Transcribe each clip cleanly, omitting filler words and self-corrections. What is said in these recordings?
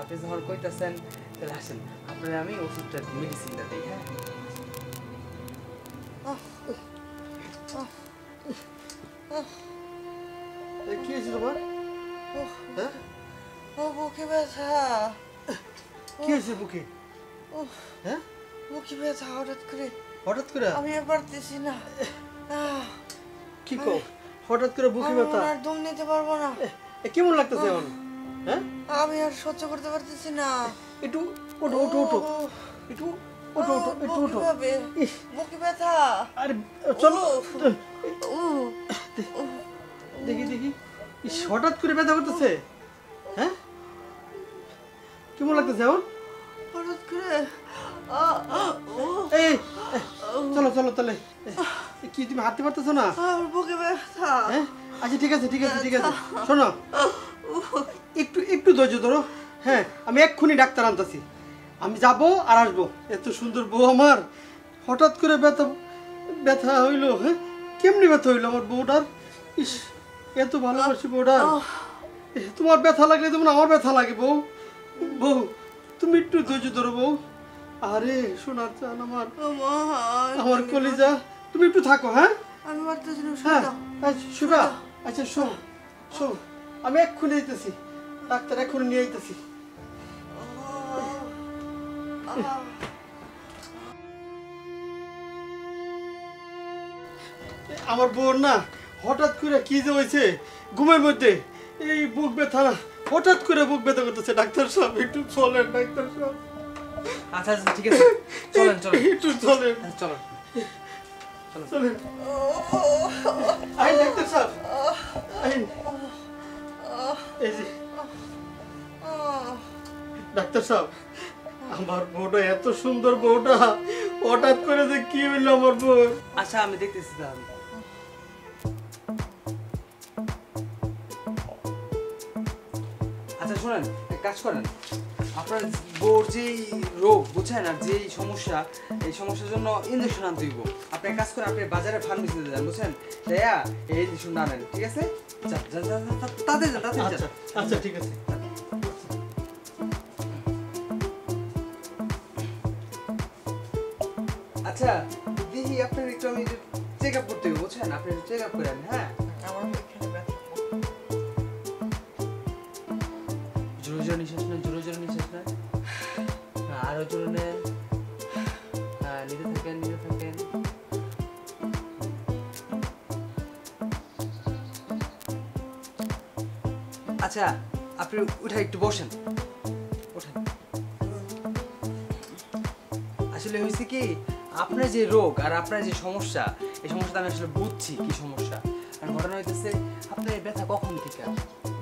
আপনি যখন কইতাছেন তাহলে আসেন আপনার আমি ওষুধটা মেডিসিনটা দিই। হ্যাঁ কি হয়েছে তোমার? হ্যাঁ ও বুকে ব্যথা। কি হয়েছে বুকে? হ্যাঁ বুকে ব্যথা হঠাৎ করে। হঠাৎ করে? আমি আর পারতেছি না। কি কও হঠাৎ করে বুকে ব্যথা? আর দম নিতে পারবো না। কেমন লাগতেছে এখন? হ্যাঁ আমি আর সহ্য করতে পারতেছি না। একটু ওঠো ওঠো ওঠো একটু ওঠো ওঠো একটু ওঠো। বুকে ব্যথা। আরে চলো দেখি দেখি হঠাৎ করে ব্যথা করতেছে। হ্যাঁ কেমন লাগতেছে এখন? হঠাৎ করে এই চলো চলো তাহলে। কি তুমি হাঁটতে পারতেছো না? বুকে ব্যথা। হ্যাঁ আচ্ছা ঠিক আছে ঠিক আছে ঠিক আছে শোনো একটু একটু ধৈর্য ধরো। হ্যাঁ আমি এক্ষুনি ডাক্তার আনতেছি। আমি যাবো আর আসবো। এত সুন্দর বউ আমার হঠাৎ করে ব্যথা ব্যথা হইলো। হ্যাঁ কেমনি ব্যথা হইলো আমার বউটার? ইস এত ভালোবাসি বউটার। তোমার ব্যথা লাগলে যেমন আমার ব্যথা লাগে বউ। বউ তুমি একটু ধৈর্য ধরো বউ। আরে শোনার চান আমার আমার কলিজা তুমি একটু থাকো। হ্যাঁ আমি পারতেছি না। হ্যাঁ শুভা আচ্ছা শো শো আমি এক্ষুনি আইতেছি। ডাক্তার এক্ষুনি নিয়ে আইতেছি। আমার বোন না হঠাৎ করে কি যে হয়েছে ঘুমের মধ্যে এই বুক ব্যথা হঠাৎ করে বুক ব্যথা করতেছে। ডাক্তার সাহেব একটু চলেন ডাক্তার সাহেব। আচ্ছা আচ্ছা ঠিক আছে চলেন চলেন একটু চলেন চলেন চলেন। আইন ডাক্তার সাহেব আইন। এই যে ডাক্তার সাহেব আমার বউটা এত সুন্দর বউটা হঠাৎ করে যে কি হইলো আমার বউ। আচ্ছা আমি দেখতেছি তাহলে। আচ্ছা শুনেন এক কাজ করেন আপনার বউর যে রোগ বুঝছেন আর যে সমস্যা এই সমস্যার জন্য ইঞ্জেকশন আনতে হইব। আপনি এক কাজ করেন আপনি বাজারে ফার্মেসিতে যান বুঝছেন দেয়া এই ইঞ্জেকশনটা আনেন। ঠিক আছে তাদের যান তাদের যান। আচ্ছা ঠিক আছে। আচ্ছা দেখি আপনার একটু আমি চেক আপ করতে হবে বুঝছেন আপনি একটু চেক আপ করেন। হ্যাঁ আমার এখানে ব্যথা। জোরে জোরে নিঃশ্বাস নেন জোরে জোরে নিঃশ্বাস নেন। আরো জোরে নেন। হ্যাঁ নিতে থাকেন নিতে থাকেন। আচ্ছা আপনি উঠে একটু বসেন ওঠেন। আসলে হয়েছে কি আপনার যে রোগ আর আপনার যে সমস্যা এই সমস্যাটা আমি আসলে বুঝছি কি সমস্যা। আর ঘটনা হইতেছে আপনার এই ব্যথা কখন থেকে?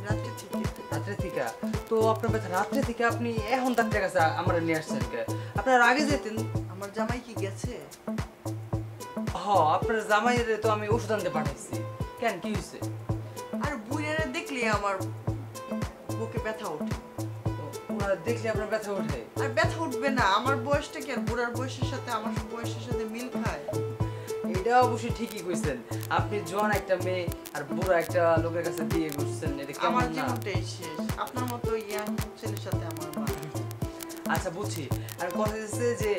রাত্রে থেকে। রাত্রে থেকে? তো আপনার ব্যথা রাত্রে থেকে আপনি এখন ডাক্তারের কাছে আমার নিয়ে আসছেন কে? আপনার আগে যেতেন। আমার জামাই কি গেছে? আপনার জামাইয়ের তো আমি ওষুধ আনতে পাঠাইছি। কেন কি হয়েছে? আর বুড়িয়ারে দেখলে আমার বুকে ব্যথা ওঠে। ওনারা দেখলে আপনার ব্যথা ওঠে? আর ব্যথা উঠবে না? আমার বয়সটা কি আর বুড়ার বয়সের সাথে আমার বয়সের সাথে মিল খায়? এটা অবশ্যই ঠিকই কইছেন। আপনি জোয়ান একটা মেয়ে আর বুড়া একটা লোকের কাছে বিয়ে করছেন এটা কেমন আমার না? জীবনটাই শেষ। আপনার মতো ইয়াং ছেলের সাথে আমার মা। আচ্ছা বুঝছি। আর কথা হচ্ছে যে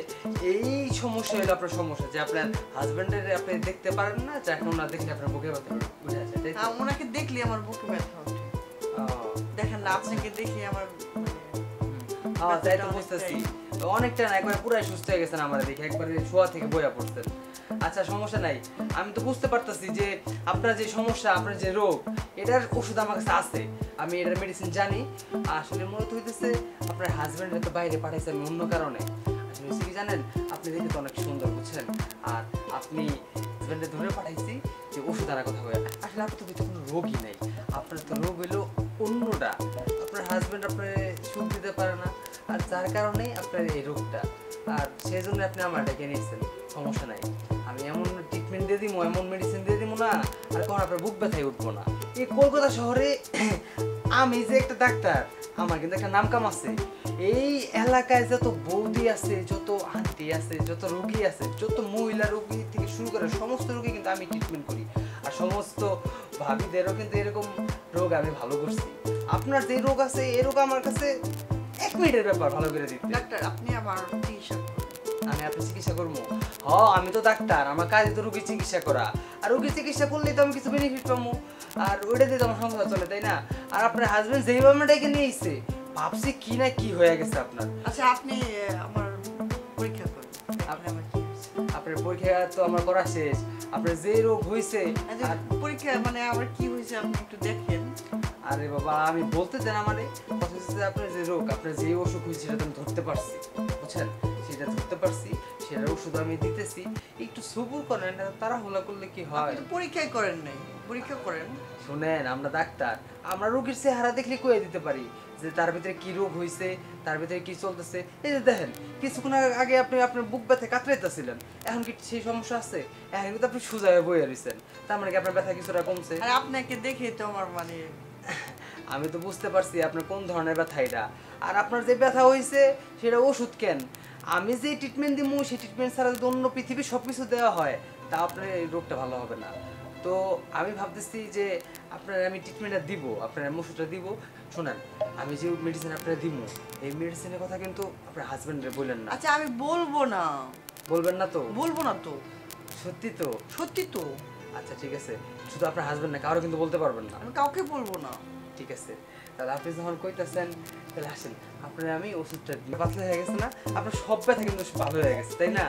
এই সমস্যা হলো আপনার সমস্যা যে আপনার হাজবেন্ডের আপনি দেখতে পারেন না যাকে ওনার দেখলে আপনার বুকে ব্যথা উঠে আসে। ওনাকে দেখলে আমার বুকে ব্যথা ওঠে। দেখেন না আপনাকে দেখলে আমার তাই তো বুঝতেছি অনেকটা না একবারে পুরাই সুস্থ হয়ে গেছেন আমার দেখে একবারে শোয়া থেকে বইয়া পড়ছেন। আচ্ছা সমস্যা নাই আমি তো বুঝতে পারতেছি যে আপনার যে সমস্যা আপনার যে রোগ এটার ওষুধ আমার কাছে আছে আমি এটার মেডিসিন জানি। আসলে মূলত হইতেছে আপনার হাজবেন্ডের তো বাইরে পাঠাইছে আমি অন্য কারণে। আসলে হচ্ছে কি জানেন আপনি দেখে তো অনেক সুন্দর বুঝছেন আর আপনি হাজবেন্ডে ধরে পাঠাইছি যে ওষুধ আনার কথা বলে। আসলে আপনার তো কিছু কোনো রোগই নেই আপনার তো রোগ হইলো অন্যটা। আপনার হাজবেন্ড আপনার সুখ দিতে পারে না আর যার কারণে আপনার এই রোগটা আর সেই জন্য আপনি আমার ডেকে নিয়েছেন। সমস্যা নাই আমি এমন ট্রিটমেন্ট দিয়ে দিব এমন মেডিসিন দিয়ে দিব না আর কখন আপনার বুক ব্যথায় উঠবো না। এই কলকাতা শহরে আমি যে একটা ডাক্তার আমার কিন্তু একটা নাম কাম আছে। এই এলাকায় যত বৌদি আছে যত আন্টি আছে যত রোগী আছে যত মহিলা রোগী থেকে শুরু করে সমস্ত রোগী কিন্তু আমি ট্রিটমেন্ট করি আর সমস্ত ভাবিদেরও কিন্তু এরকম রোগ আমি ভালো করছি। আপনার যে রোগ আছে এই রোগ আমার কাছে 1 মিনিটের ব্যাপার ভালো করে দিতে। ডাক্তার আপনি আমার চিকিৎসা করুন। আমি আপনার চিকিৎসা করবো? আমি তো ডাক্তার, আমার কাজে তো রোগী চিকিৎসা করা। আর রোগী চিকিৎসা করলেই তো আমি কিছু বেনিফিট পাবো, আর ওইটা দিয়ে তো আমার সংসার চলে, তাই না? আর আপনার হাজবেন্ড যেইভাবে ডেকে নিয়ে এসছে, ভাবছি কি না কি হয়ে গেছে আপনার। আচ্ছা আপনি আমার পরীক্ষা করুন, আপনি আমার কি হয়েছে। আপনার পরীক্ষা তো আমার করা শেষ, আপনার যে রোগ হয়েছে। আচ্ছা, পরীক্ষা মানে আমার কি হয়েছে আপনি একটু দেখেন। আরে বাবা, আমি বলতে দেন আমারে। কথা হচ্ছে আপনার যে রোগ, আপনার যে অসুখ হয়েছে সেটা তো আমি ধরতে পারছি, বুঝছেন? সেটা ধরতে পারছি, সেটার ওষুধ আমি দিতেছি। একটু সবুর করেন, তাড়াহুড়া করলে কি হয়? আপনি তো পরীক্ষাই করেন নাই, পরীক্ষা করেন। শুনেন, আমরা ডাক্তার, আমরা রোগীর চেহারা দেখলে কয়ে দিতে পারি যে তার ভিতরে কি রোগ হয়েছে, তার ভিতরে কি চলতেছে। এই যে দেখেন, কিছুক্ষণ আগে আপনি আপনার বুক ব্যথা কাতরাইতেছিলেন, এখন কি সেই সমস্যা আছে? এখন কিন্তু আপনি সোজা হয়ে বয়ে রয়েছেন, তার মানে কি আপনার ব্যথা কিছুটা কমছে? আর আপনাকে দেখেই তো আমার মানে আমি তো বুঝতে পারছি আপনার কোন ধরনের ব্যথা এটা। আর আপনার যে ব্যথা হয়েছে সেটা ওষুধ কেন? আমি যে ট্রিটমেন্ট দিব সেই ট্রিটমেন্ট ছাড়া যদি অন্য পৃথিবীর সব কিছু দেওয়া হয়, তা আপনার এই রোগটা ভালো হবে না। তো আমি ভাবতেছি যে আপনার আমি ট্রিটমেন্টটা দিব, আপনার ওষুধটা দিব। শোনেন, আমি যে মেডিসিন আপনার দিব, এই মেডিসিনের কথা কিন্তু আপনার হাজবেন্ডে বললেন না। আচ্ছা আমি বলবো না। বলবেন না তো? বলবো না তো। সত্যি তো? সত্যি তো। আচ্ছা ঠিক আছে, শুধু আপনার হাজবেন্ড না, কারো কিন্তু বলতে পারবেন না। আমি কাউকে বলবো না। ঠিক আছে, তাহলে আপনি যখন কইতেছেন তাহলে আসেন, আপনার আমি ওষুধটা পাতলা হয়ে গেছে না, আপনার সব ব্যথা কিন্তু ভালো হয়ে গেছে, তাই না?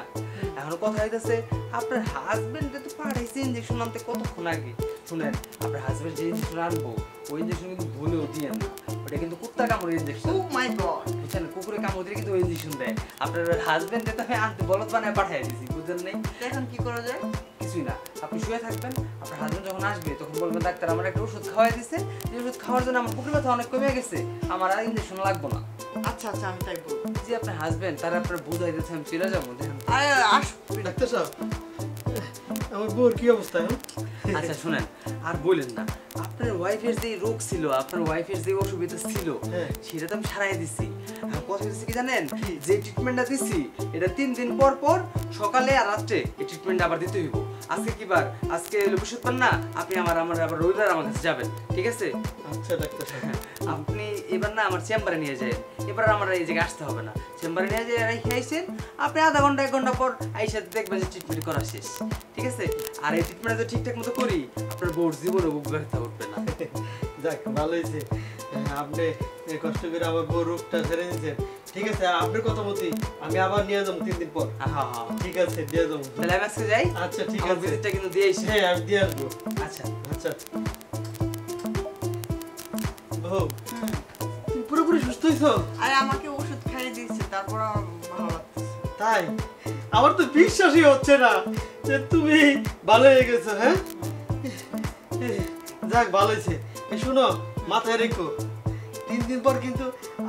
এখন কথা হইতেছে আপনার হাজবেন্ডে তো পাঠাইছে ইঞ্জেকশন আনতে কতক্ষণ আগে। শুনেন, আপনার হাজবেন্ড যে ইঞ্জেকশন আনবো, ওই ইঞ্জেকশন কিন্তু ভুলেও দিয়ে না, ওটা কিন্তু কুত্তার কামড়ের ইঞ্জেকশন। ও মাই গড, বুঝছেন? কুকুরের কামড় দিলে কিন্তু ওই ইঞ্জেকশন দেয়। আপনার হাজবেন্ডে তো আমি আনতে বলদ বানায় পাঠিয়ে দিয়েছি, বুঝলেন নাই? এখন কি করা যায়? কিছুই না, আপনি শুয়ে থাকবেন। আপনার হাজবেন্ড যখন আসবে তখন বলবেন ডাক্তার আমার একটা ওষুধ খাওয়াই দিছে, যে ওষুধ খাওয়ার জন্য আমার বুকের ব্যথা অনেক কমে গেছে, আমার আর ইঞ্জেকশন লাগবে না। আচ্ছা আচ্ছা আমি তাই বলবো। যে আপনার হাজবেন্ড তারা আপনার বুঝাই দিচ্ছে আমি চলে যাবো। আরে আস ডাক্তার সাহেব, আমার বউর কি অবস্থা এখন? আচ্ছা শুনেন, আর বললেন না, আপনার ওয়াইফের যে রোগ ছিল, আপনার ওয়াইফের যে অসুবিধা ছিল, হ্যাঁ। সেটা তো আমি সারাই দিছি। আর কথা হচ্ছে কি জানেন, যে ট্রিটমেন্টটা দিছি এটা 3 দিন পর পর সকালে আর রাত্রে এই ট্রিটমেন্ট আবার দিতে হইব। আজকে কি বার? আজকে বৃহস্পতিবার না, আপনি আমার আবার রবিবার আমার কাছে যাবেন, ঠিক আছে? আচ্ছা ডাক্তার সাহেব, আপনি এবার না আমার চেম্বারে নিয়ে যায়, এবার আমার এই জায়গায় আসতে হবে না। চেম্বারে নিয়ে যায় রেখে আইসেন, আপনি আধা ঘন্টা 1 ঘন্টা পর আইসা দেখবেন যে ট্রিটমেন্ট করা শেষ, ঠিক আছে? আর এই ট্রিটমেন্ট যদি ঠিকঠাক মতো করি, আপনার বউর জীবনে বুক ব্যথা উঠবে না। যাক ভালো হয়েছে, আপনি কষ্ট করে আমার বউ রোগটা ছেড়ে দিয়েছেন। ঠিক আছে, আপনার কথা মতোই আমি আবার নিয়ে যাবো 3 দিন পর। হ্যাঁ, ঠিক আছে, দিয়ে যাবো। তাহলে আমি আজকে যাই। আচ্ছা ঠিক আমার আছে, ভিজিটটা কিন্তু দিয়ে আইসি। হ্যাঁ আমি দিয়ে আসবো। আচ্ছা আচ্ছা বউ, তুমি পুরোপুরি সুস্থ হয়েছো? আরে আমাকে ওষুধ খাইয়ে দিয়েছে, তারপর আমার ভালো লাগতেছে। তাই? আমার তো বিশ্বাসই হচ্ছে না যে তুমি ভালো হয়ে গেছো। হ্যাঁ, যাক ভালো হয়েছে। শোনো, মাথায় রেখো 3 দিন পর কিন্তু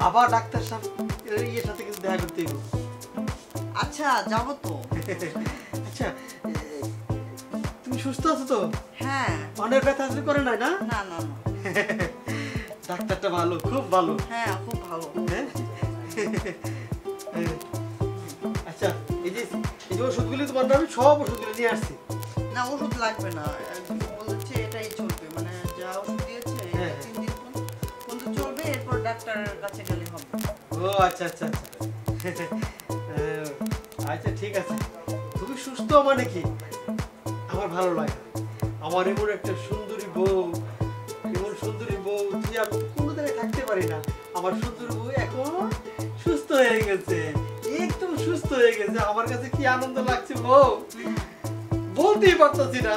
আবার ডাক্তার সাহেবের সাথে কিন্তু দেখা করতে হবে। আচ্ছা যাবো তো। আচ্ছা, তুমি সুস্থ আছো তো? হ্যাঁ। অনেক ব্যথা আসলে করে নাই না? না না না। ডাক্তারটা ভালো, খুব ভালো। হ্যাঁ খুব ভালো। হ্যাঁ? আচ্ছা, এই যে ওষুধগুলি তোমার আমি সব ওষুধগুলো নিয়ে আসছি। না ওষুধ লাগবে না, বলেছে এটাই চলবে, মানে যা ওষুধ দিয়েছে হ্যাঁ। 3 দিন পর্যন্ত চলবে, এরপর ডাক্তারের কাছে গেলে হবে। ও আচ্ছা আচ্ছা আচ্ছা। আচ্ছা ঠিক আছে, তুমি সুস্থ মানে কি আমার ভালো লাগে। আমার এমন একটা সুন্দরী বউ, এমন সুন্দরী বউ যে আমি কোনো জায়গায় থাকতে পারি না। আমার সুন্দরী বউ এখন সুস্থ হয়ে গেছে, একদম সুস্থ হয়ে গেছে। আমার কাছে কি আনন্দ লাগছে বউ, বলতেই পারতাছি না।